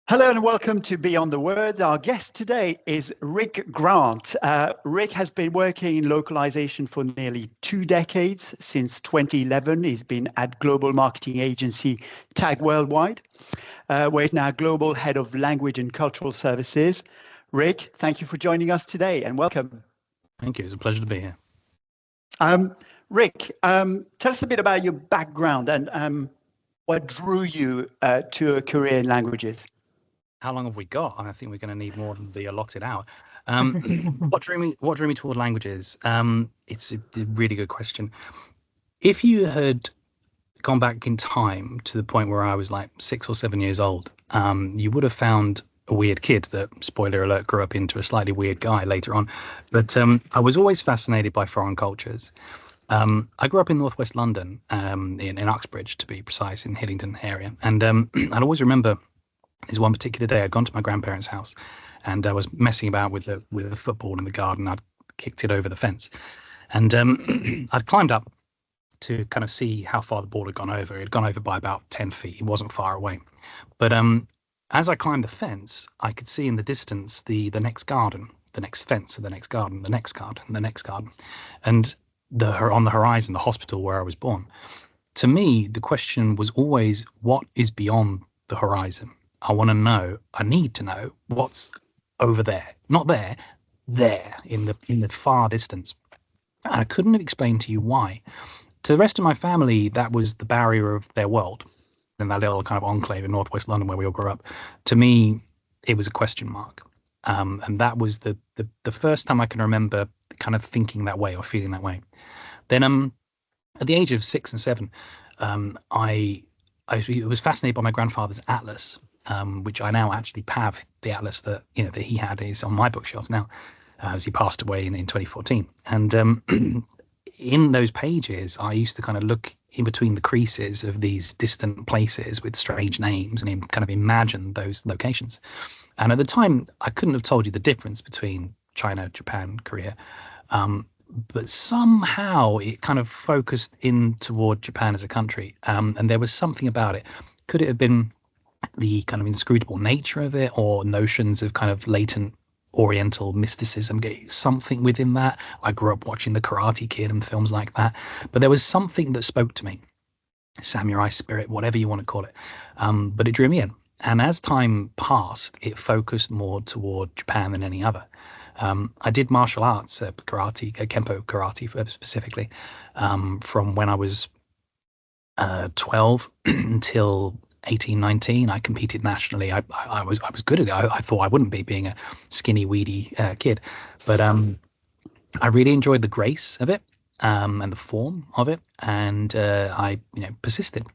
Hello and welcome to Beyond the Words. Our guest today is Rik Grant. Rik has been working in localization for nearly 2 decades. Since 2011, he's been at global marketing agency Tag Worldwide, where he's now global head of language and cultural services. Rik, thank you for joining us today and welcome. Thank you. It's a pleasure to be here. Rik, tell us a bit about your background and what drew you to a career in languages. How long have we got? I think we're going to need more than the allotted hour. What drew me toward languages? It's a really good question. If you had gone back in time to the point where I was like 6 or 7 years old, you would have found a weird kid that, spoiler alert, grew up into a slightly weird guy later on. But I was always fascinated by foreign cultures. I grew up in northwest London, in Uxbridge, to be precise, in Hillingdon area. And I'd always remember this one particular day I'd gone to my grandparents' house and I was messing about with the football in the garden. I'd kicked it over the fence and I'd climbed up to kind of see how far the ball had gone over. It had gone over by about 10 feet. It wasn't far away. But as I climbed the fence, I could see in the distance the next garden, the next fence of the next garden, the next garden, the next garden. And on the horizon, the hospital where I was born. To me, the question was always, what is beyond the horizon? I need to know what's over there, not there in the far distance. And I couldn't have explained to you why. To the rest of my family, that was the barrier of their world, in that little kind of enclave in northwest London where we all grew up. To me, it was a question mark. And that was the first time I can remember kind of thinking that way or feeling that way. Then at the age of 6 and 7, I was fascinated by my grandfather's atlas. Which I now actually have. The atlas that he had is on my bookshelves now, as he passed away in 2014. And in those pages, I used to kind of look in between the creases of these distant places with strange names and kind of imagine those locations. And at the time, I couldn't have told you the difference between China, Japan, Korea. But somehow it kind of focused in toward Japan as a country. And there was something about it. Could it have been the kind of inscrutable nature of it, or notions of kind of latent Oriental mysticism, something within that? I grew up watching The Karate Kid and films like that, but there was something that spoke to me, samurai spirit, whatever you want to call it. But it drew me in. And as time passed, it focused more toward Japan than any other. I did martial arts, karate, Kempo karate specifically, from when I was 12 until 18, 19. I competed nationally. I was good at it. I thought I wouldn't be, being a skinny, weedy kid. But I really enjoyed the grace of it and the form of it. And I persisted.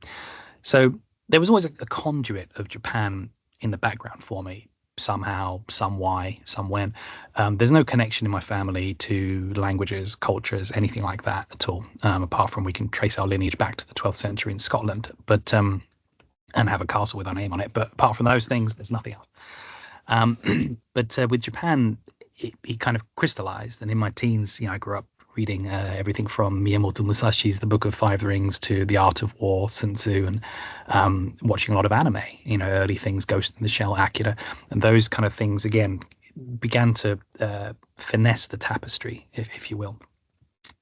So there was always a conduit of Japan in the background for me, somehow, some why, some when. There's no connection in my family to languages, cultures, anything like that at all, apart from we can trace our lineage back to the 12th century in Scotland. But and have a castle with our name on it. But apart from those things, there's nothing else. But with Japan, it kind of crystallized. And in my teens, I grew up reading everything from Miyamoto Musashi's The Book of Five Rings to The Art of War, Sun Tzu, and watching a lot of anime, early things, Ghost in the Shell, Akira, and those kind of things, again, began to finesse the tapestry, if you will.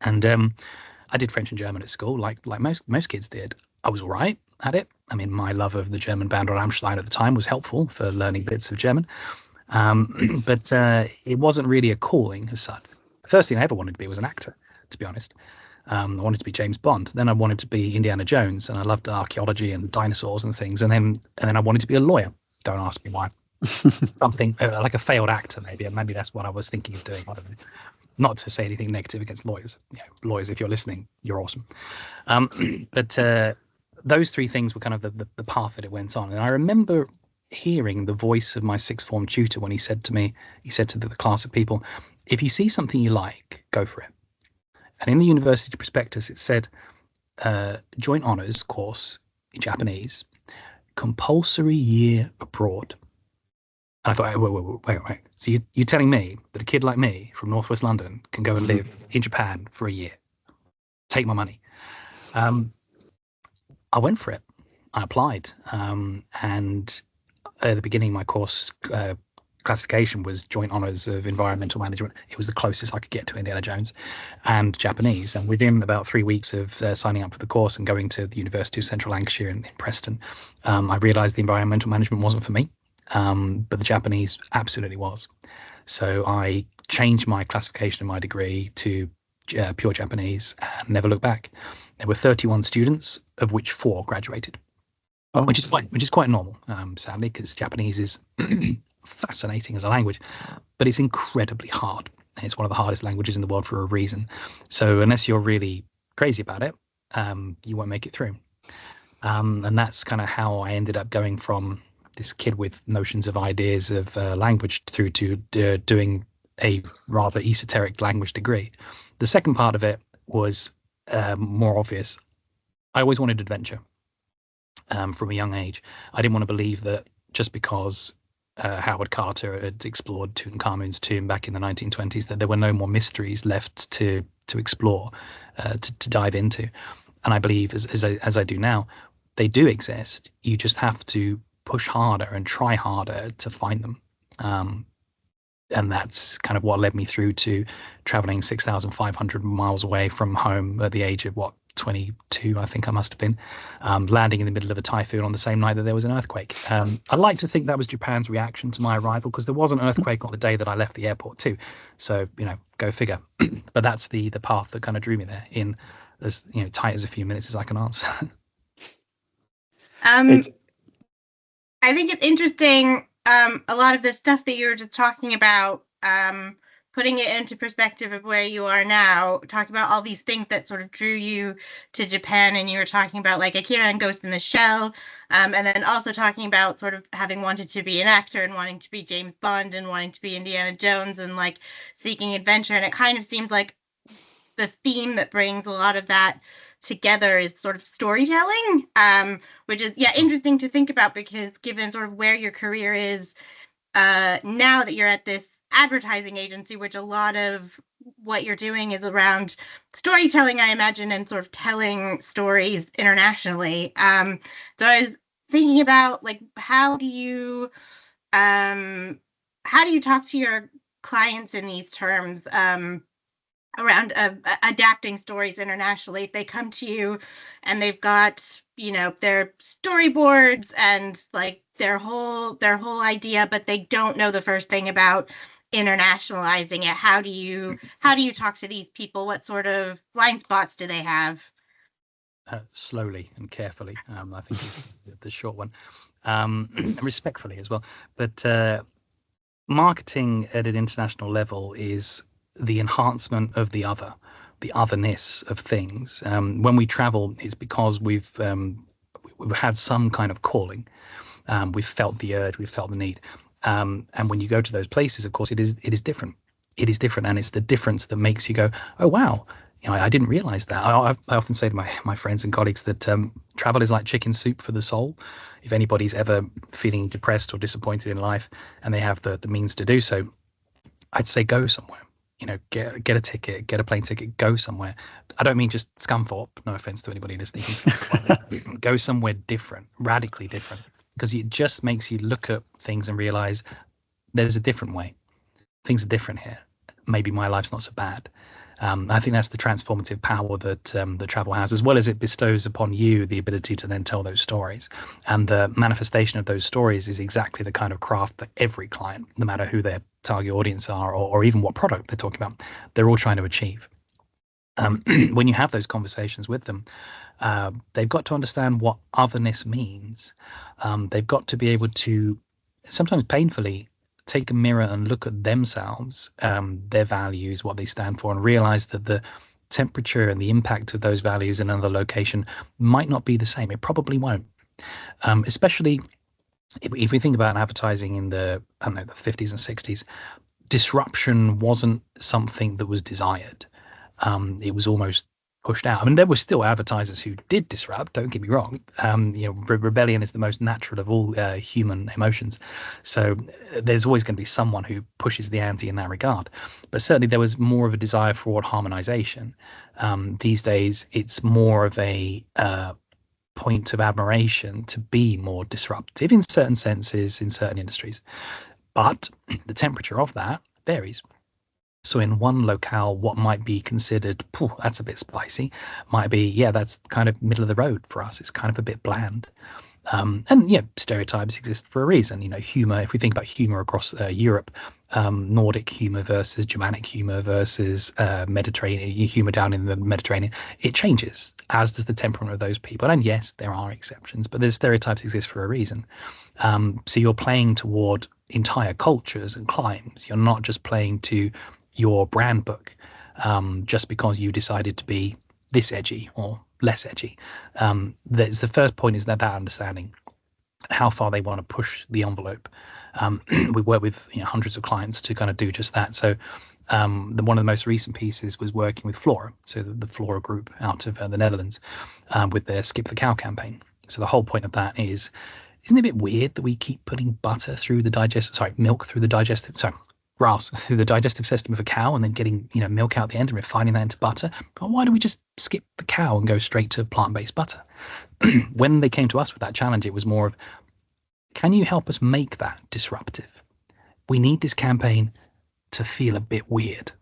And I did French and German at school, like most kids did. I was all right at it. I mean, my love of the German band Rammstein at the time was helpful for learning bits of German. But it wasn't really a calling as such. The first thing I ever wanted to be was an actor, to be honest. I wanted to be James Bond. Then I wanted to be Indiana Jones, and I loved archaeology and dinosaurs and things. And then I wanted to be a lawyer. Don't ask me why. Something like a failed actor, maybe. Maybe that's what I was thinking of doing. I don't know. Not to say anything negative against lawyers. Lawyers, if you're listening, you're awesome. But those three things were kind of the path that it went on. And I remember hearing the voice of my sixth form tutor when he said to the class of people, if you see something you like, go for it. And in the university prospectus, it said, joint honours course in Japanese, compulsory year abroad. And I thought, wait. So you're telling me that a kid like me from northwest London can go and live in Japan for a year? Take my money. I went for it. I applied, and at the beginning, my course classification was joint honors of environmental management. It was the closest I could get to Indiana Jones, and Japanese. And within about 3 weeks of signing up for the course and going to the University of Central Lancashire in Preston, I realized the environmental management wasn't for me, but the Japanese absolutely was. So I changed my classification of my degree to pure Japanese and never looked back. There were 31 students, of which 4 graduated, which is quite normal, sadly, because Japanese is fascinating as a language, but it's incredibly hard. It's one of the hardest languages in the world for a reason. So unless you're really crazy about it, you won't make it through. And that's kind of how I ended up going from this kid with notions of ideas of language through to doing a rather esoteric language degree. The second part of it was more obvious. I always wanted adventure from a young age. I didn't want to believe that just because Howard Carter had explored Tutankhamun's tomb back in the 1920s, that there were no more mysteries left to explore, to dive into. And I believe, as I do now, they do exist. You just have to push harder and try harder to find them. And that's kind of what led me through to traveling 6,500 miles away from home at the age of 22, I think I must have been, landing in the middle of a typhoon on the same night that there was an earthquake. I like to think that was Japan's reaction to my arrival, because there was an earthquake on the day that I left the airport too. So, go figure. But that's the path that kind of drew me there in as tight as a few minutes as I can answer. I think it's interesting, a lot of the stuff that you were just talking about, putting it into perspective of where you are now, talking about all these things that sort of drew you to Japan, and you were talking about like Akira and Ghost in the Shell, and then also talking about sort of having wanted to be an actor and wanting to be James Bond and wanting to be Indiana Jones and like seeking adventure. And it kind of seems like the theme that brings a lot of that together is sort of storytelling, which is interesting to think about, because given sort of where your career is now that you're at this advertising agency, which a lot of what you're doing is around storytelling, I imagine, and sort of telling stories internationally. So I was thinking about like how do you talk to your clients in these terms around adapting stories internationally? If they come to you and they've got their storyboards and like their whole idea, but they don't know the first thing about internationalizing it, how do you talk to these people? What sort of blind spots do they have? Slowly and carefully, I think is the short one, and respectfully as well. But marketing at an international level is the enhancement of the other, the otherness of things. When we travel, it's because we've had some kind of calling. We've felt the urge, we've felt the need. And when you go to those places, of course, it is different. It is different, and it's the difference that makes you go, oh wow, I didn't realize that. I often say to my friends and colleagues that travel is like chicken soup for the soul. If anybody's ever feeling depressed or disappointed in life and they have the means to do so, I'd say go somewhere. Get a ticket, get a plane ticket, go somewhere. I don't mean just Scunthorpe, no offense to anybody listening from Scunthorpe. Go somewhere different, radically different, because it just makes you look at things and realize there's a different way. Things are different here. Maybe my life's not so bad. I think that's the transformative power that that travel has, as well as it bestows upon you the ability to then tell those stories. And the manifestation of those stories is exactly the kind of craft that every client, no matter who their target audience are or even what product they're talking about, they're all trying to achieve. When you have those conversations with them, they've got to understand what otherness means. They've got to be able to, sometimes painfully, take a mirror and look at themselves, their values, what they stand for, and realize that the temperature and the impact of those values in another location might not be the same. It probably won't. Especially if we think about advertising in the 50s and 60s, disruption wasn't something that was desired. It was almost pushed out. I mean, there were still advertisers who did disrupt, don't get me wrong. Rebellion is the most natural of all human emotions. So there's always going to be someone who pushes the ante in that regard. But certainly there was more of a desire for harmonization. These days, it's more of a point of admiration to be more disruptive in certain senses in certain industries. But the temperature of that varies. So in one locale, what might be considered, that's a bit spicy, might be, yeah, that's kind of middle of the road for us. It's kind of a bit bland. And yeah, stereotypes exist for a reason. You know, humor, if we think about humor across Europe, Nordic humor versus Germanic humor versus Mediterranean humor down in the Mediterranean, it changes, as does the temperament of those people. And yes, there are exceptions, but the stereotypes exist for a reason. So you're playing toward entire cultures and climes. You're not just playing to your brand book just because you decided to be this edgy or less edgy. That's the first point, is that understanding how far they want to push the envelope. We work with hundreds of clients to kind of do just that. So one of the most recent pieces was working with Flora, so the Flora group out of the Netherlands, with their Skip the Cow campaign. So the whole point of that is, isn't it a bit weird that we keep putting milk through the grass through the digestive system of a cow and then getting milk out the end and refining that into butter? But why don't we just skip the cow and go straight to plant-based butter? When they came to us with that challenge, it was more of, can you help us make that disruptive? We need this campaign to feel a bit weird.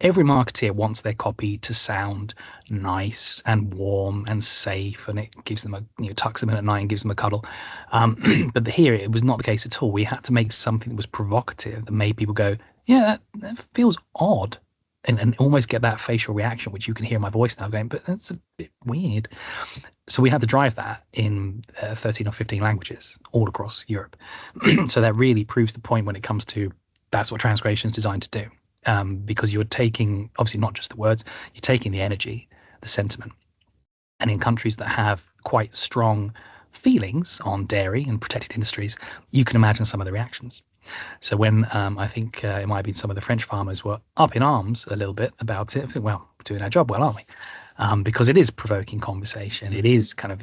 Every marketeer wants their copy to sound nice and warm and safe, and it gives them tucks them in at night and gives them a cuddle. But here it was not the case at all. We had to make something that was provocative, that made people go, yeah, that feels odd, and almost get that facial reaction, which you can hear in my voice now going, but that's a bit weird. So we had to drive that in 13 or 15 languages all across Europe. So that really proves the point when it comes to, that's what transcreation is designed to do. Because you're taking, obviously, not just the words, you're taking the energy, the sentiment. And in countries that have quite strong feelings on dairy and protected industries, you can imagine some of the reactions. So when I think it might have been some of the French farmers were up in arms a little bit about it, I think, well, we're doing our job well, aren't we? Because it is provoking conversation. It is kind of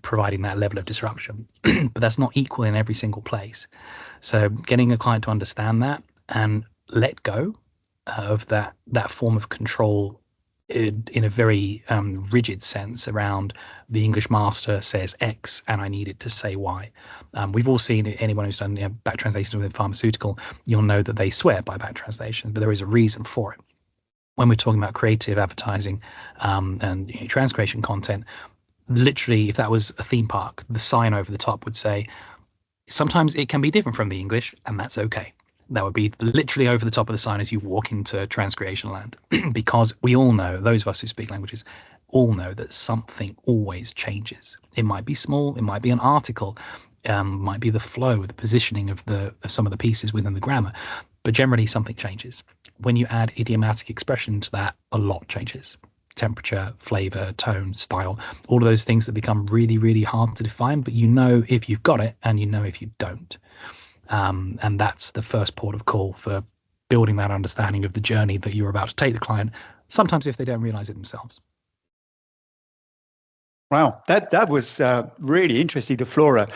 providing that level of disruption. But that's not equal in every single place. So getting a client to understand that and let go of that form of control in a very rigid sense around, the English master says X and I need it to say Y. We've all seen it. Anyone who's done back translations within pharmaceutical, you'll know that they swear by back translation, but there is a reason for it. When we're talking about creative advertising and transcreation content, literally, if that was a theme park, the sign over the top would say, sometimes it can be different from the English, and that's okay. That would be literally over the top of the sign as you walk into transcreation land. Because we all know, those of us who speak languages, all know that something always changes. It might be small, it might be an article, might be the flow, the positioning of some of the pieces within the grammar, but generally something changes. When you add idiomatic expression to that, a lot changes. Temperature, flavor, tone, style, all of those things that become really, really hard to define, but you know if you've got it and you know if you don't. And that's the first port of call for building that understanding of the journey that you're about to take the client, sometimes if they don't realize it themselves. Wow, that was really interesting, the Flora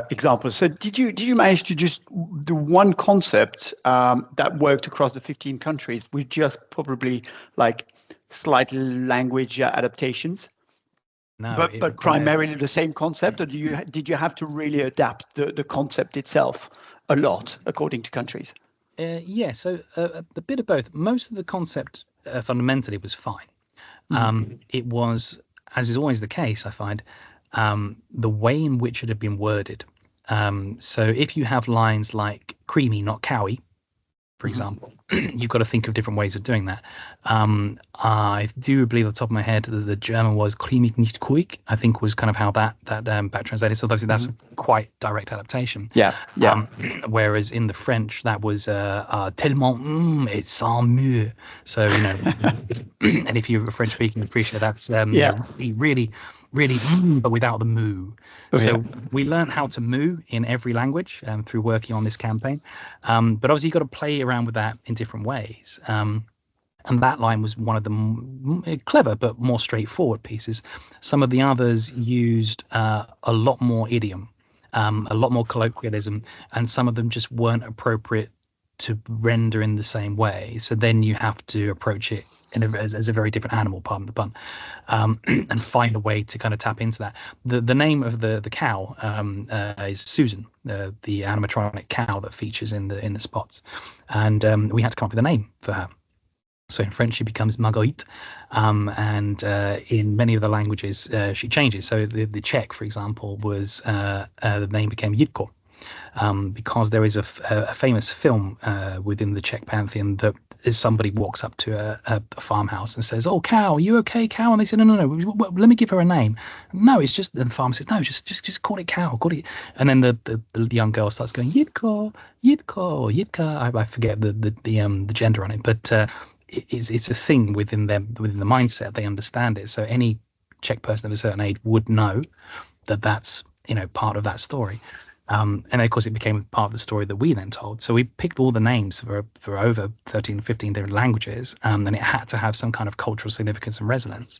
example. So did you manage to just do one concept that worked across the 15 countries with just probably like slight language adaptations? No, but primarily the same concept, or did you have to really adapt the concept itself a lot according to countries? Yeah, so a bit of both. Most of the concept fundamentally was fine. It was, as is always the case, I find, the way in which it had been worded. So if you have lines like creamy, not cowy, for example, you've got to think of different ways of doing that. I do believe off the top of my head that the German was "cremig nicht kuig," I think was kind of how that back translated. So obviously that's a quite direct adaptation. Yeah. Whereas in the French, that was tellement et sans mieux. So, and if you're a French speaking appreciate that's really, but without the moo. So we learned how to moo in every language through working on this campaign. But obviously you've got to play around with that in different ways. And that line was one of the clever but more straightforward pieces. Some of the others used a lot more idiom, a lot more colloquialism, and some of them just weren't appropriate to render in the same way. So then you have to approach it as a very different animal, pardon the pun, and find a way to kind of tap into that. The name of the cow is Susan, the animatronic cow that features in the spots, and we had to come up with a name for her. So in French, she becomes Marguerite, and in many of the languages, she changes. So the Czech, for example, was the name became Jitko, because there is a famous film within the Czech pantheon that is somebody walks up to a farmhouse and says, "Oh, cow, are you okay, cow?" And they said, "No, let me give her a name." No, it's just, and the farmer says, "No, just call it cow, call it." And then the young girl starts going, Jitko, Jitko, Jitka. I forget the gender on it, but it's a thing within the mindset. They understand it. So any Czech person of a certain age would know that that's part of that story. And of course, it became part of the story that we then told. So we picked all the names for over 13, 15 different languages, and it had to have some kind of cultural significance and resonance,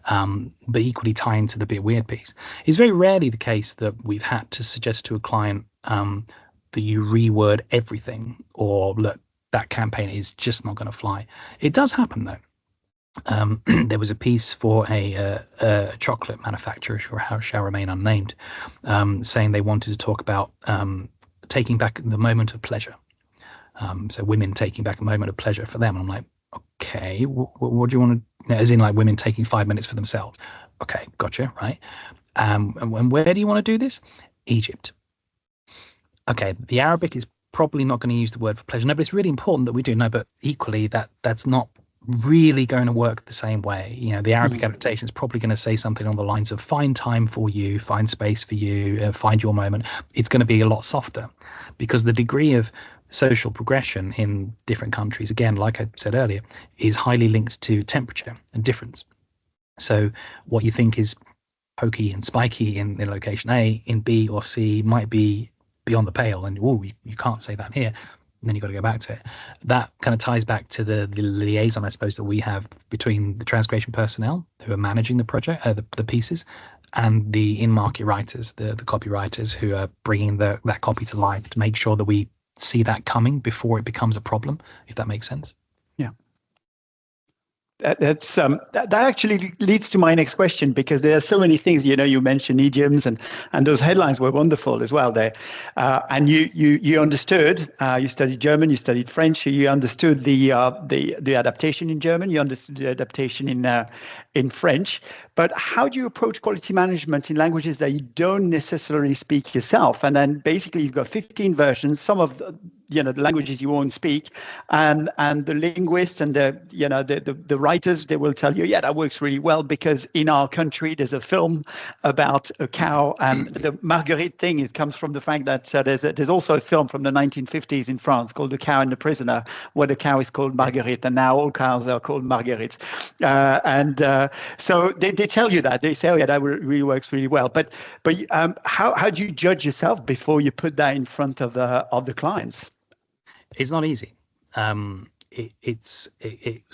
but equally tie into the bit weird piece. It's very rarely the case that we've had to suggest to a client that you reword everything, or look, that campaign is just not going to fly. It does happen though. There was a piece for a chocolate manufacturer, who shall remain unnamed, saying they wanted to talk about taking back the moment of pleasure. So women taking back a moment of pleasure for them. And I'm like, okay, what do you want to, as in like women taking 5 minutes for themselves. Okay, gotcha, right. And where do you want to do this? Egypt. Okay, the Arabic is probably not going to use the word for pleasure. No, but it's really important that we do. No, but equally that's not really going to work the same way. The Arabic adaptation is probably going to say something on the lines of find time for you, find space for you, find your moment. It's going to be a lot softer, because the degree of social progression in different countries, again, like I said earlier, is highly linked to temperature and difference. So what you think is pokey and spiky in location A, in B or C might be beyond the pale, and you can't say that here. And then you've got to go back to it. That kind of ties back to the liaison, I suppose, that we have between the transcreation personnel who are managing the project, the pieces, and the in-market writers, the copywriters who are bringing that copy to life to make sure that we see that coming before it becomes a problem, if that makes sense. Yeah. That actually leads to my next question, because there are so many things. You mentioned idioms, and those headlines were wonderful as well there. And you understood. You studied German, you studied French. You understood the adaptation in German. You understood the adaptation in French. But how do you approach quality management in languages that you don't necessarily speak yourself? And then basically you've got 15 versions. Some of the languages you won't speak, and the linguists and the writers, they will tell you, yeah, that works really well, because in our country there's a film about a cow, and the Marguerite thing, it comes from the fact that there's also a film from the 1950s in France called The Cow and the Prisoner, where the cow is called Marguerite, and now all cows are called Marguerites. So they tell you that. They say, oh yeah, that really works really well. But how do you judge yourself before you put that in front of the clients? It's not easy. It's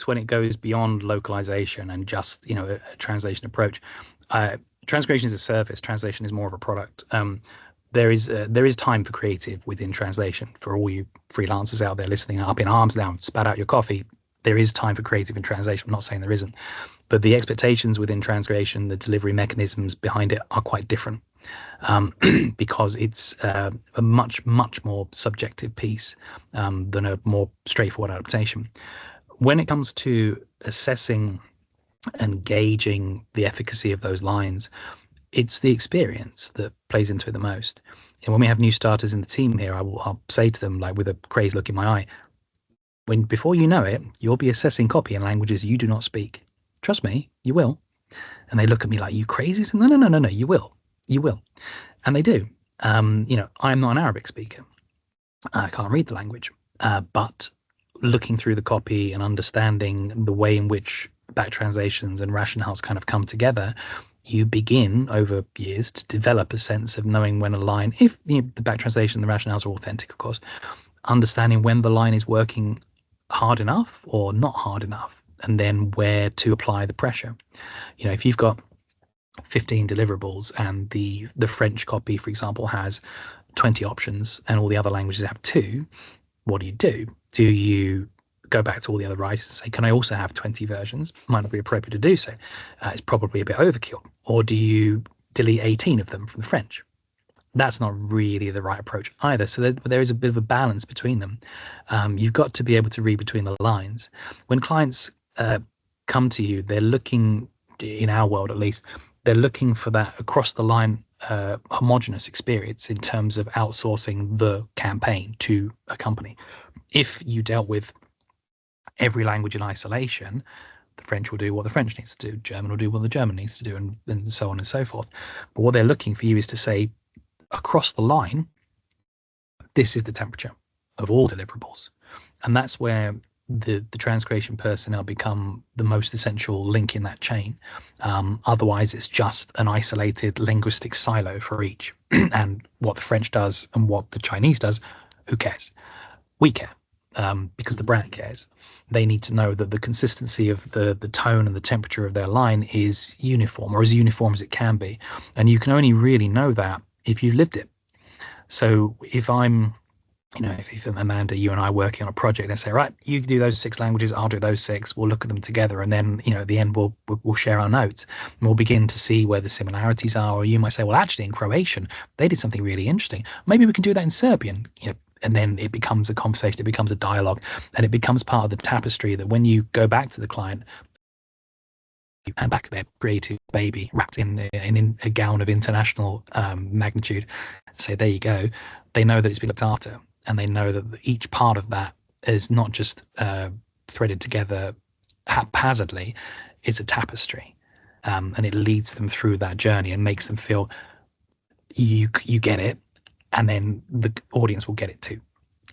when it goes beyond localization and just a translation approach. Transcreation is a service. Translation is more of a product. There is time for creative within translation. For all you freelancers out there listening, up in arms now, spat out your coffee. There is time for creative in translation. I'm not saying there isn't, but the expectations within transcreation, the delivery mechanisms behind it are quite different, because it's a much more subjective piece than a more straightforward adaptation. When it comes to assessing and gauging the efficacy of those lines, it's the experience that plays into it the most. And when we have new starters in the team here, I'll say to them, like with a crazed look in my eye, before you know it, you'll be assessing copy in languages you do not speak. Trust me, you will. And they look at me like, you crazy? So, no, you will. You will. And they do. I'm not an Arabic speaker. I can't read the language. But looking through the copy and understanding the way in which back translations and rationales kind of come together, you begin over years to develop a sense of knowing when a line, if the back translation and the rationales are authentic, of course, understanding when the line is working hard enough or not hard enough, and then where to apply the pressure. If you've got 15 deliverables and the French copy, for example, has 20 options and all the other languages have 2, what do? Do you go back to all the other writers and say, can I also have 20 versions? Might not be appropriate to do so. It's probably a bit overkill. Or do you delete 18 of them from the French? That's not really the right approach either. So there is a bit of a balance between them. You've got to be able to read between the lines. When clients come to you, they're looking, in our world at least, they're looking for that across the line homogenous experience in terms of outsourcing the campaign to a company. If you dealt with every language in isolation, the French will do what the French needs to do, German will do what the German needs to do, and so on and so forth. But what they're looking for you is to say, across the line, this is the temperature of all deliverables. And that's where the transcreation personnel become the most essential link in that chain. Otherwise, it's just an isolated linguistic silo for each. And what the French does and what the Chinese does, who cares? We care. Because the brand cares. They need to know that the consistency of the tone and the temperature of their line is uniform, or as uniform as it can be. And you can only really know that if you've lived it. So if I'm, if Amanda, you and I working on a project and say, right, you do those 6 languages, I'll do those 6, we'll look at them together, and then, at the end we'll share our notes and we'll begin to see where the similarities are. Or you might say, well, actually in Croatian, they did something really interesting. Maybe we can do that in Serbian, and then it becomes a conversation, it becomes a dialogue, and it becomes part of the tapestry that when you go back to the client, you hand back their creative baby wrapped in a gown of international magnitude, say, there you go. They know that it's been looked after, and they know that each part of that is not just threaded together haphazardly, it's a tapestry, and it leads them through that journey and makes them feel you get it, and then the audience will get it too.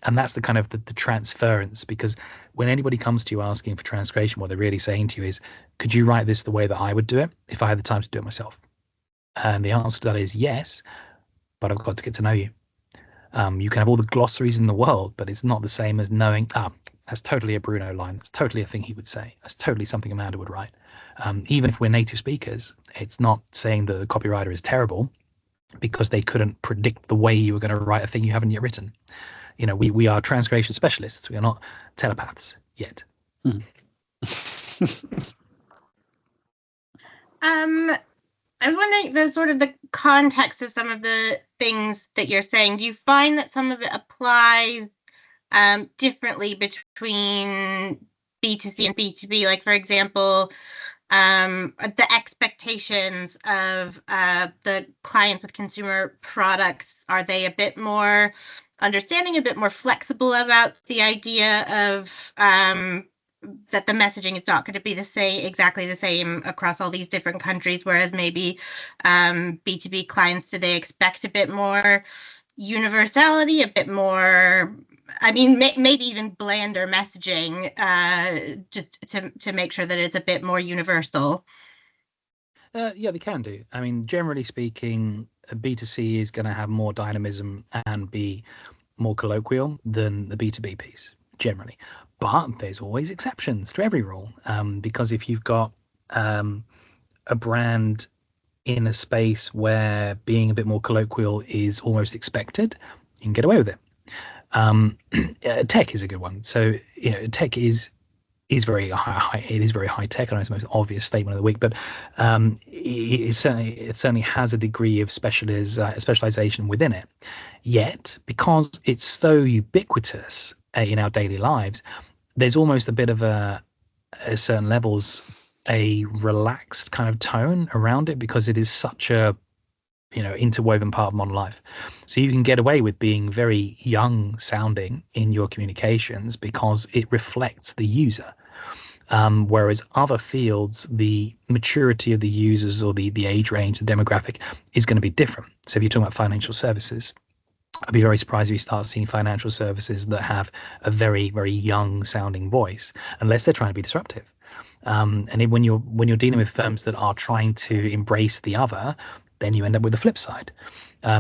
And that's the kind of the transference, because when anybody comes to you asking for transcreation, what they're really saying to you is, could you write this the way that I would do it if I had the time to do it myself? And the answer to that is yes, but I've got to get to know you. You can have all the glossaries in the world, but it's not the same as knowing, that's totally a Bruno line. That's totally a thing he would say. That's totally something Amanda would write. Even if we're native speakers, it's not saying that the copywriter is terrible because they couldn't predict the way you were going to write a thing you haven't yet written. We are transcreation specialists. We are not telepaths yet. I was wondering the context of some of the things that you're saying. Do you find that some of it applies differently between B2C and B2B? Like, for example, the expectations of the clients with consumer products, are they a bit more understanding, a bit more flexible about the idea of that the messaging is not going to be exactly the same across all these different countries, whereas maybe B2B clients, do they expect a bit more universality, a bit more, maybe even blander messaging, just to make sure that it's a bit more universal? Yeah, they can do. Generally speaking, B2C is going to have more dynamism and be more colloquial than the B2B piece, generally. But there's always exceptions to every rule, because if you've got a brand in a space where being a bit more colloquial is almost expected, you can get away with it. Tech is a good one. So tech is very high. It is very high tech. I know it's the most obvious statement of the week, but it certainly has a degree of specialization within it. Yet, because it's so ubiquitous in our daily lives, there's almost a bit of at certain levels, a relaxed kind of tone around it, because it is such a interwoven part of modern life. So you can get away with being very young sounding in your communications because it reflects the user. Whereas other fields, the maturity of the users or the age range, the demographic is going to be different. So if you're talking about financial services, I'd be very surprised if you start seeing financial services that have a very, very young sounding voice, unless they're trying to be disruptive. And when you're dealing with firms that are trying to embrace the other, then you end up with the flip side.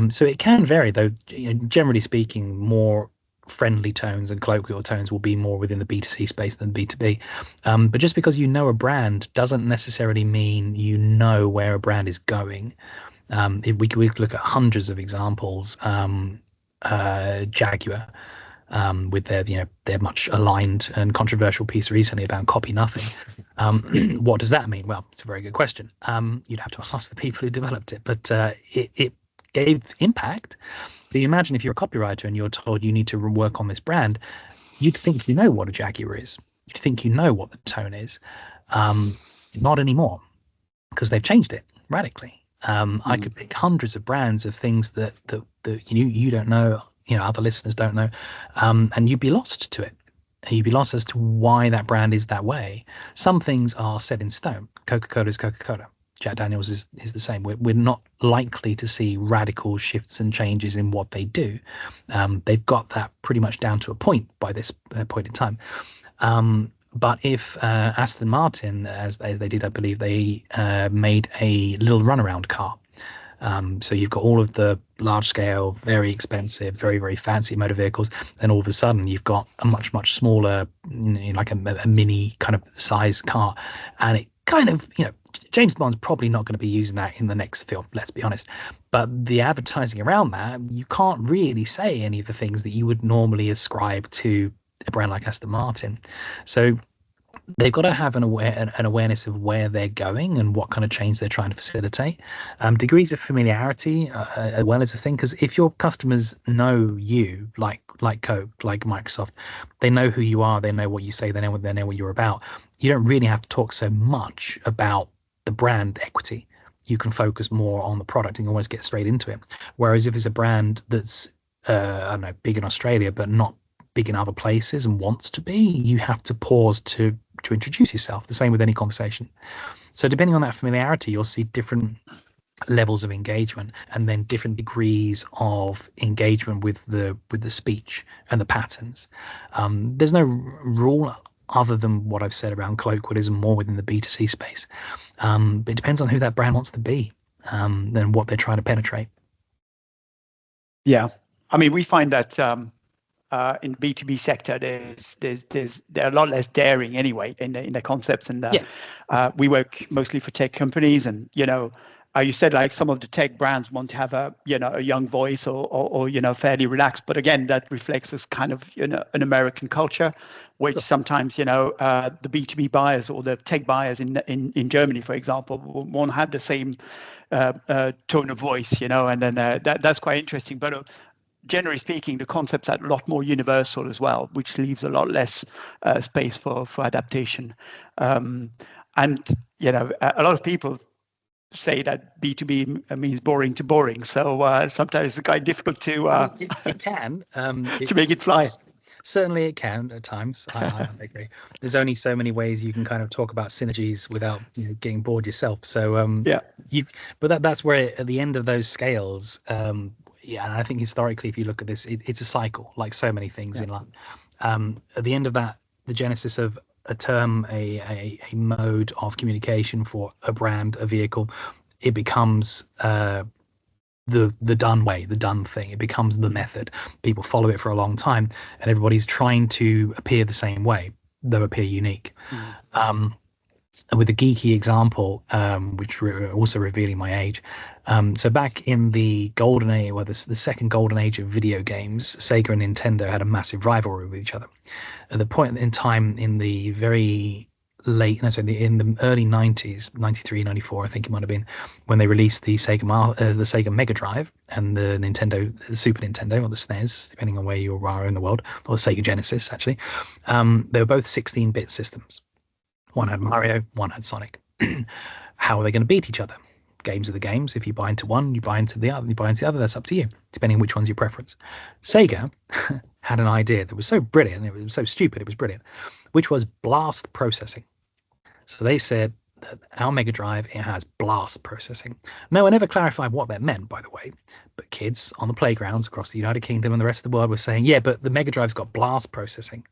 So it can vary, though. Generally speaking, more friendly tones and colloquial tones will be more within the B2C space than B2B. But just because you know a brand doesn't necessarily mean you know where a brand is going. We could look at hundreds of examples. Jaguar, with their much aligned and controversial piece recently about copy nothing. What does that mean? Well, it's a very good question. You'd have to ask the people who developed it, but it gave impact. But you imagine if you're a copywriter and you're told you need to work on this brand, you'd think you know what a Jaguar is. You'd think you know what the tone is. Not anymore, because they've changed it radically. I could pick hundreds of brands of things that you don't know, other listeners don't know, and you'd be lost to it. You'd be lost as to why that brand is that way. Some things are set in stone. Coca-Cola is Coca-Cola. Jack Daniels is the same. We're not likely to see radical shifts and changes in what they do. They've got that pretty much down to a point by this point in time. But if Aston Martin, as they did, I believe, they made a little runaround car. So you've got all of the large scale, very expensive, very, very fancy motor vehicles. Then all of a sudden you've got a much, much smaller, like a mini kind of size car. And it kind of, James Bond's probably not going to be using that in the next film, let's be honest. But the advertising around that, you can't really say any of the things that you would normally ascribe to a brand like Aston Martin. So they've got to have an awareness of where they're going and what kind of change they're trying to facilitate. Degrees of familiarity as well as a thing, because if your customers know you, like Coke, like Microsoft, they know who you are, they know what you say, they know what you're about. You don't really have to talk so much about the brand equity. You can focus more on the product and you always get straight into it. Whereas if it's a brand that's big in Australia but not big in other places and wants to be, you have to pause to introduce yourself. The same with any conversation. So depending on that familiarity, you'll see different levels of engagement and then different degrees of engagement with the speech and the patterns. There's no rule other than what I've said around colloquialism more within the B2C space. But it depends on who that brand wants to be and what they're trying to penetrate. Yeah. I mean, we find that in the B2B sector, they're a lot less daring anyway in the concepts, and we work mostly for tech companies, and you said like some of the tech brands want to have a young voice or fairly relaxed, but again that reflects this kind of an American culture, which sometimes the B2B buyers or the tech buyers in Germany, for example, won't have the same tone of voice, and then that's quite interesting, but. Generally speaking, the concepts are a lot more universal as well, which leaves a lot less space for adaptation. And a lot of people say that B2B means boring to boring. So sometimes it's quite difficult to it can to make it fly. Certainly it can at times. I agree. There's only so many ways you can kind of talk about synergies without getting bored yourself. So but that's where at the end of those scales. And I think historically, if you look at this, it's a cycle, like so many things in life. At the end of that, the genesis of a term, a mode of communication for a brand, a vehicle, it becomes the done way, the done thing. It becomes the method. People follow it for a long time, and everybody's trying to appear the same way, though appear unique. With a geeky example, which also revealing my age. So back in the golden age, the second golden age of video games, Sega and Nintendo had a massive rivalry with each other. At the point in time in the very in the early 90s, 93, 94, I think it might have been, when they released the Sega Mega Drive and the Super Nintendo, or the SNES, depending on where you are in the world, or the Sega Genesis, actually. They were both 16-bit systems. One had Mario, one had Sonic. How are they going to beat each other? Games are the games. If you buy into one, you buy into the other. You buy into the other. That's up to you, depending on which one's your preference. Sega had an idea that was so brilliant. It was so stupid. It was brilliant, which was blast processing. So they said that our Mega Drive, it has blast processing. No one ever clarified what that meant, by the way. But kids on the playgrounds across the United Kingdom and the rest of the world were saying, yeah, but the Mega Drive's got blast processing.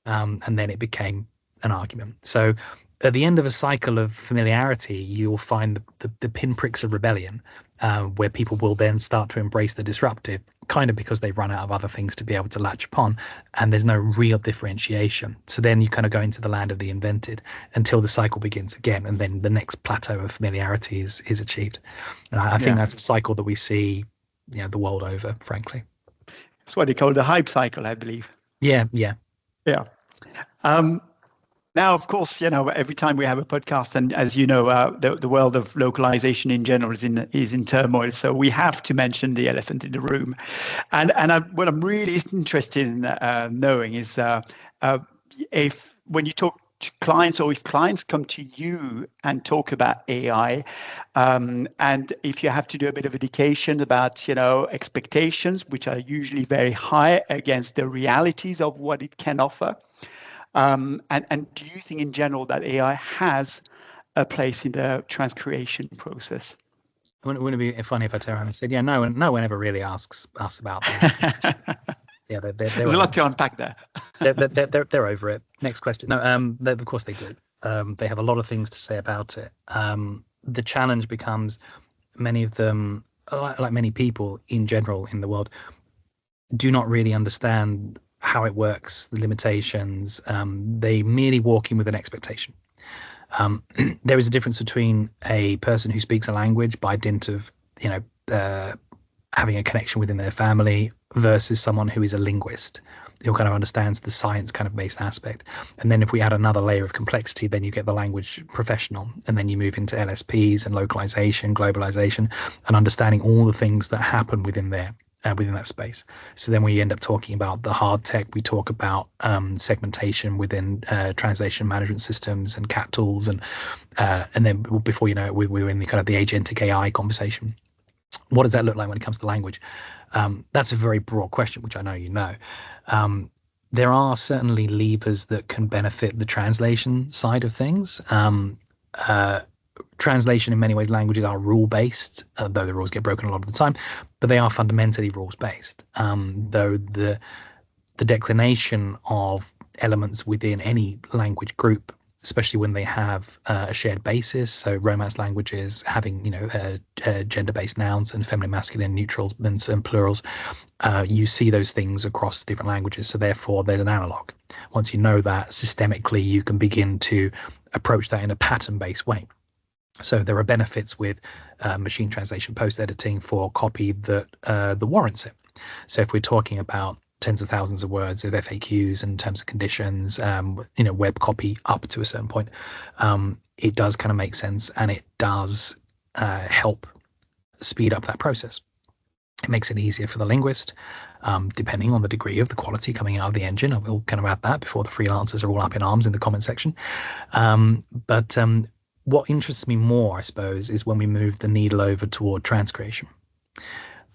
And then it became an argument. So at the end of a cycle of familiarity, you'll find the pinpricks of rebellion, where people will then start to embrace the disruptive, kind of because they've run out of other things to be able to latch upon, and there's no real differentiation. So then you kind of go into the land of the invented until the cycle begins again, and then the next plateau of familiarity is achieved. And I think that's a cycle that we see the world over, frankly. It's what they call the hype cycle, I believe. Yeah. Now, of course, every time we have a podcast, and as you know, the world of localization in general is in turmoil. So we have to mention the elephant in the room. And what I'm really interested in knowing is if when you talk to clients, or if clients come to you and talk about AI, and if you have to do a bit of education about expectations, which are usually very high, against the realities of what it can offer. And do you think in general that AI has a place in the transcreation process? Wouldn't it be funny if I turned around and said, yeah, no one ever really asks us about that. Yeah, there's a lot to unpack there. they're over it. Next question. No, of course they do. They have a lot of things to say about it. The challenge becomes many of them, like many people in general in the world, do not really understand how it works, the limitations. They merely walk in with an expectation. There is a difference between a person who speaks a language by dint of having a connection within their family versus someone who is a linguist who kind of understands the science kind of based aspect. And then if we add another layer of complexity, then you get the language professional, and then you move into LSPs and localization, globalization, and understanding all the things that happen within there. Within that space. So then we end up talking about the hard tech. We talk about segmentation within translation management systems and CAT tools, and then before you know it, we're in the kind of the agentic AI conversation. What does that look like when it comes to language? That's a very broad question, which I know you know. There are certainly levers that can benefit the translation side of things. Translation in many ways, languages are rule-based, though the rules get broken a lot of the time, but they are fundamentally rules-based. Though the declination of elements within any language group, especially when they have a shared basis, so Romance languages having gender-based nouns and feminine, masculine, neutrals and plurals, you see those things across different languages. So therefore, there's an analog. Once you know that systemically, you can begin to approach that in a pattern-based way. So there are benefits with machine translation post-editing for copy that warrants it. So if we're talking about tens of thousands of words of FAQs and terms and conditions, web copy up to a certain point, it does kind of make sense, and it does help speed up that process. It makes it easier for the linguist, depending on the degree of the quality coming out of the engine. I will kind of add that before the freelancers are all up in arms in the comment section. But what interests me more, I suppose, is when we move the needle over toward transcreation.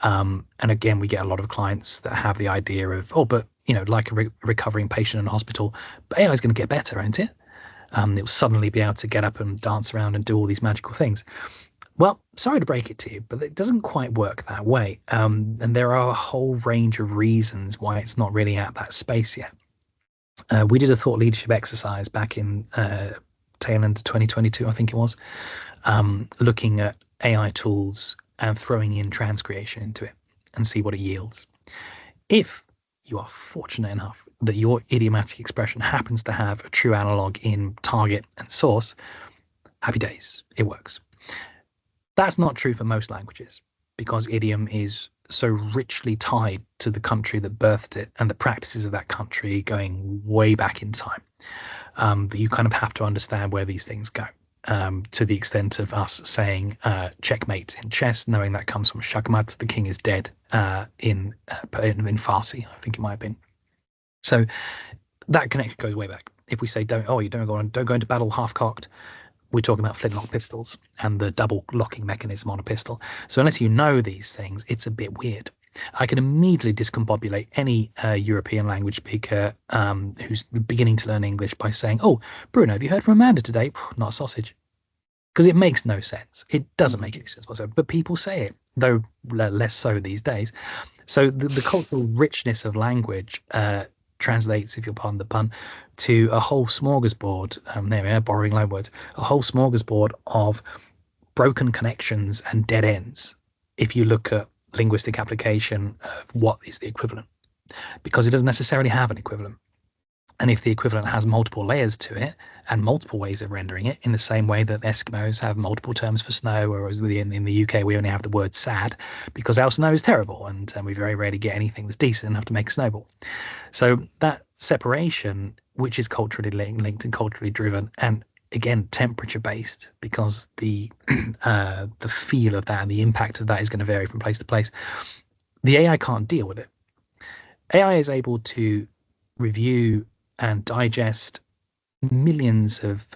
And again, we get a lot of clients that have the idea of, like a recovering patient in a hospital, but AI is going to get better, ain't it? It'll suddenly be able to get up and dance around and do all these magical things. Well, sorry to break it to you, but it doesn't quite work that way. And there are a whole range of reasons why it's not really at that space yet. We did a thought leadership exercise back in tail end of 2022, I think it was, looking at AI tools and throwing in transcreation into it and see what it yields. If you are fortunate enough that your idiomatic expression happens to have a true analog in target and source, happy days, it works. That's not true for most languages, because idiom is so richly tied to the country that birthed it and the practices of that country going way back in time, that you kind of have to understand where these things go, to the extent of us saying checkmate in chess, knowing that comes from shakmat, the king is dead, in Farsi, I think it might have been. So that connection goes way back. If we say don't go into battle half-cocked, we're talking about flintlock pistols and the double locking mechanism on a pistol. So unless you know these things, it's a bit weird. I can immediately discombobulate any European language speaker who's beginning to learn English by saying, "Oh, Bruno, have you heard from Amanda today?" Not a sausage. Because it makes no sense. It doesn't make any sense whatsoever. But people say it, though less so these days. So the cultural richness of language translates, if you'll pardon the pun, to a whole smorgasbord, there we are, borrowing loan words, a whole smorgasbord of broken connections and dead ends, if you look at linguistic application of what is the equivalent, because it doesn't necessarily have an equivalent. And if the equivalent has multiple layers to it and multiple ways of rendering it, in the same way that Eskimos have multiple terms for snow, whereas in the UK we only have the word sad because our snow is terrible and we very rarely get anything that's decent enough to make a snowball. So that separation, which is culturally linked and culturally driven, and again temperature based, because the feel of that and the impact of that is going to vary from place to place. The AI can't deal with it. AI is able to review and digest millions of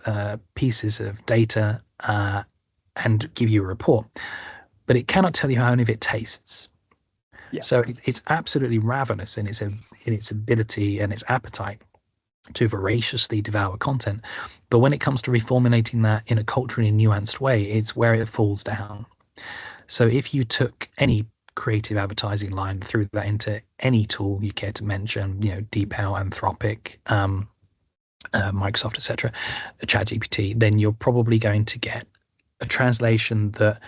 pieces of data and give you a report, but it cannot tell you how any of it tastes. Yeah. So it's absolutely ravenous in its ability and its appetite to voraciously devour content. But when it comes to reformulating that in a culturally nuanced way, it's where it falls down. So if you took any creative advertising line, threw that into any tool you care to mention, DeepL, Anthropic, Microsoft, etc., ChatGPT, then you're probably going to get a translation that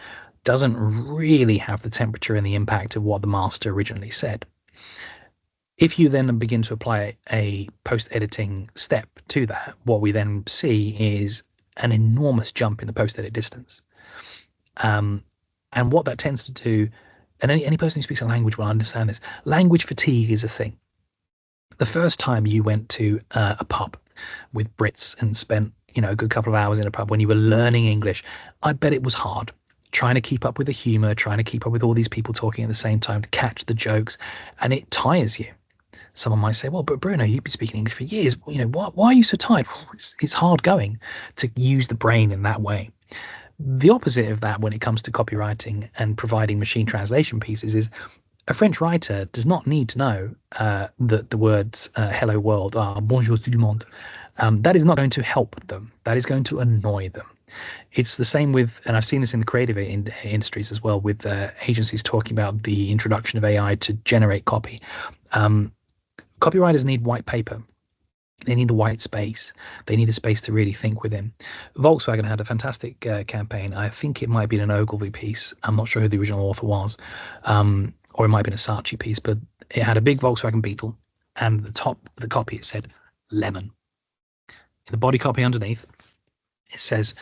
doesn't really have the temperature and the impact of what the master originally said. If you then begin to apply a post-editing step to that, what we then see is an enormous jump in the post-edit distance. And what that tends to do, and any person who speaks a language will understand this, language fatigue is a thing. The first time you went to a pub with Brits and spent a good couple of hours in a pub when you were learning English, I bet it was hard. Trying to keep up with the humor, trying to keep up with all these people talking at the same time to catch the jokes, and it tires you. Someone might say, well, but Bruno, you've been speaking English for years. Why are you so tired? It's hard going to use the brain in that way. The opposite of that when it comes to copywriting and providing machine translation pieces is a French writer does not need to know that the words hello world are bonjour tout le monde. That is not going to help them. That is going to annoy them. It's the same with, and I've seen this in the creative industries as well, with agencies talking about the introduction of AI to generate copy. Copywriters need white paper. They need a white space. They need a space to really think within. Volkswagen had a fantastic campaign. I think it might have been an Ogilvy piece. I'm not sure who the original author was. Or it might have been a Saatchi piece, but it had a big Volkswagen Beetle, and at the top of the copy it said lemon. In the body copy underneath, it says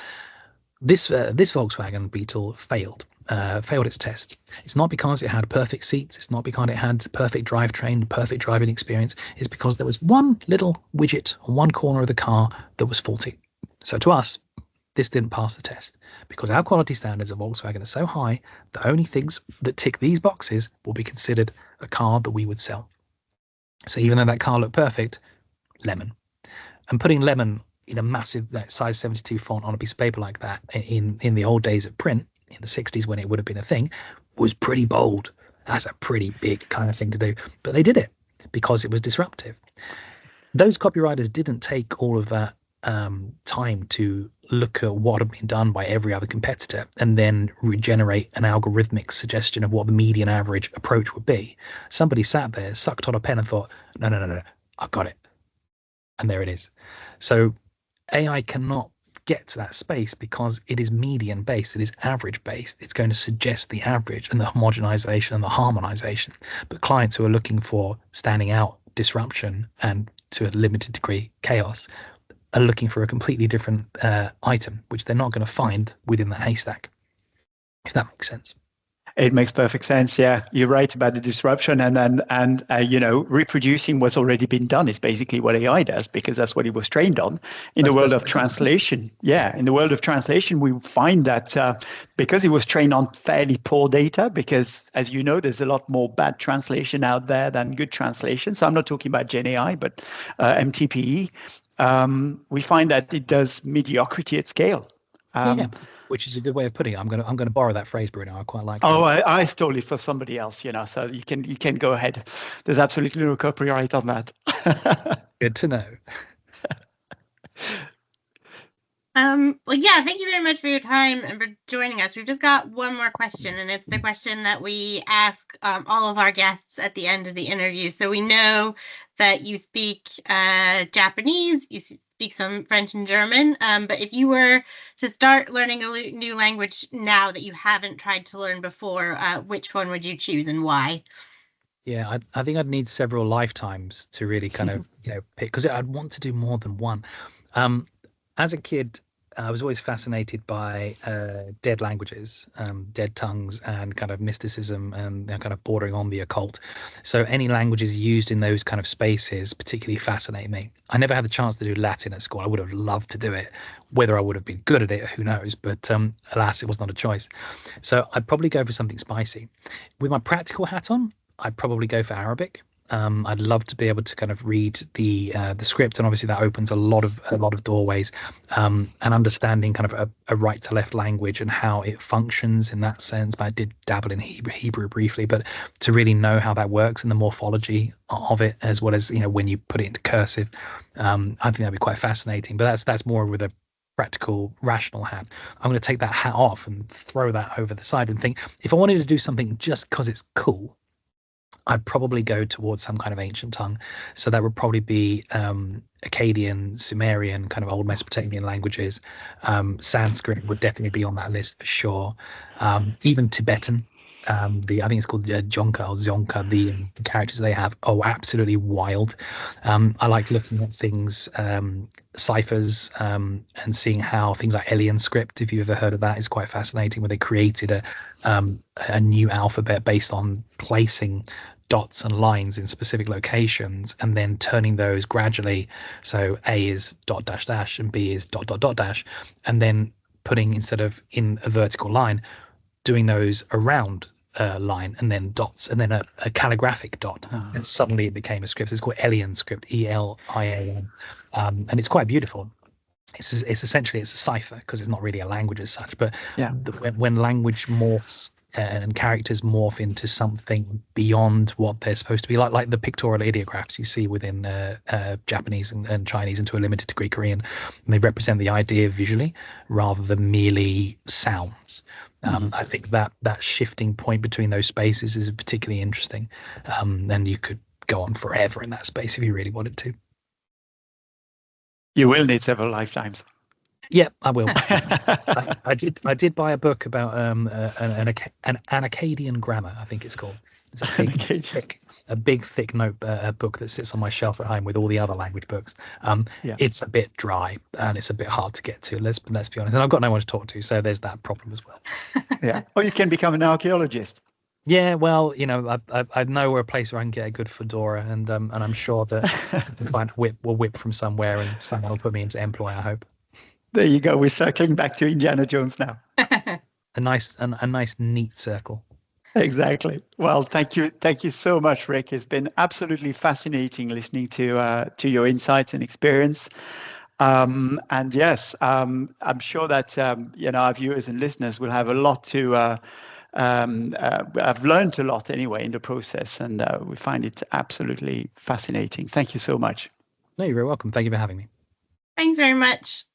this Volkswagen Beetle failed its test. It's not because it had perfect seats. It's not because it had perfect drivetrain, perfect driving experience. It's because there was one little widget on one corner of the car that was faulty. So to us, this didn't pass the test because our quality standards at Volkswagen are so high that only things that tick these boxes will be considered a car that we would sell. So even though that car looked perfect, lemon. And putting lemon in a massive size 72 font on a piece of paper like that in the old days of print, in the 60s when it would have been a thing, was pretty bold. That's a pretty big kind of thing to do. But they did it because it was disruptive. Those copywriters didn't take all of that time to look at what had been done by every other competitor and then regenerate an algorithmic suggestion of what the median average approach would be. Somebody sat there, sucked on a pen and thought, no, I've got it. And there it is. So AI cannot get to that space because it is median based, it is average based. It's going to suggest the average and the homogenization and the harmonization. But clients who are looking for standing out, disruption, and to a limited degree chaos are looking for a completely different item, which they're not going to find within that haystack, if that makes sense. It makes perfect sense. Yeah, you're right about the disruption, and reproducing what's already been done is basically what AI does because that's what it was trained on. In the world of translation, we find that because it was trained on fairly poor data, because as you know, there's a lot more bad translation out there than good translation. So I'm not talking about Gen AI, but MTPE. We find that it does mediocrity at scale. Which is a good way of putting it. I'm going to borrow that phrase, Bruno. I quite like it. Oh, I stole it for somebody else, so you can go ahead. There's absolutely no copyright on that. Good to know. Thank you very much for your time and for joining us. We've just got one more question, and it's the question that we ask all of our guests at the end of the interview. So we know that you speak Japanese, you speak some French and German, but if you were to start learning a new language now that you haven't tried to learn before, which one would you choose and why? Yeah, I think I'd need several lifetimes to really kind of, pick, because I'd want to do more than one. As a kid, I was always fascinated by dead languages, dead tongues, and kind of mysticism and kind of bordering on the occult. So any languages used in those kind of spaces particularly fascinate me. I never had the chance to do Latin at school. I would have loved to do it. Whether I would have been good at it, who knows? But alas, it was not a choice. So I'd probably go for something spicy. With my practical hat on, I'd probably go for Arabic. I'd love to be able to kind of read the script, and obviously that opens a lot of doorways, and understanding kind of a right to left language and how it functions in that sense. But I did dabble in Hebrew briefly, but to really know how that works and the morphology of it, as well as when you put it into cursive, I think that'd be quite fascinating. But that's more with a practical, rational hat. I'm going to take that hat off and throw that over the side and think, if I wanted to do something just because it's cool, I'd probably go towards some kind of ancient tongue. So that would probably be Akkadian, Sumerian, kind of old Mesopotamian languages. Sanskrit would definitely be on that list for sure. Even Tibetan. I think it's called Jonka or Zonka. The characters they have, absolutely wild. I like looking at things, ciphers, and seeing how things like Alien script, if you've ever heard of that, is quite fascinating, where they created a new alphabet based on placing dots and lines in specific locations and then turning those gradually. So A is dot dash dash and B is dot dot dot dash, and then putting, instead of in a vertical line, doing those around line and then dots and then a calligraphic dot, and suddenly it became a script. It's called Elian script, Elian, and it's quite beautiful. It's essentially a cipher, because it's not really a language as such, but when language morphs and characters morph into something beyond what they're supposed to be, like the pictorial ideographs you see within Japanese and Chinese, and to a limited degree Korean, and they represent the idea visually rather than merely sounds. I think that shifting point between those spaces is particularly interesting, and you could go on forever in that space if you really wanted to. You will need several lifetimes. Yeah, I will. I did buy a book about an Akkadian grammar, I think it's called. It's a big thick book that sits on my shelf at home with all the other language books. It's a bit dry and it's a bit hard to get to. Let's be honest. And I've got no one to talk to, so there's that problem as well. Yeah. Or you can become an archaeologist. Yeah, well, I know where a place where I can get a good fedora, and I'm sure that the client will whip from somewhere, and someone will put me into employ, I hope. There you go. We're circling back to Indiana Jones now. A nice neat circle. Exactly. Well, thank you so much, Rik. It's been absolutely fascinating listening to your insights and experience. And yes, I'm sure that our viewers and listeners will have a lot to. I've learned a lot anyway in the process, and we find it absolutely fascinating. Thank you so much. No, you're very welcome. Thank you for having me. Thanks very much.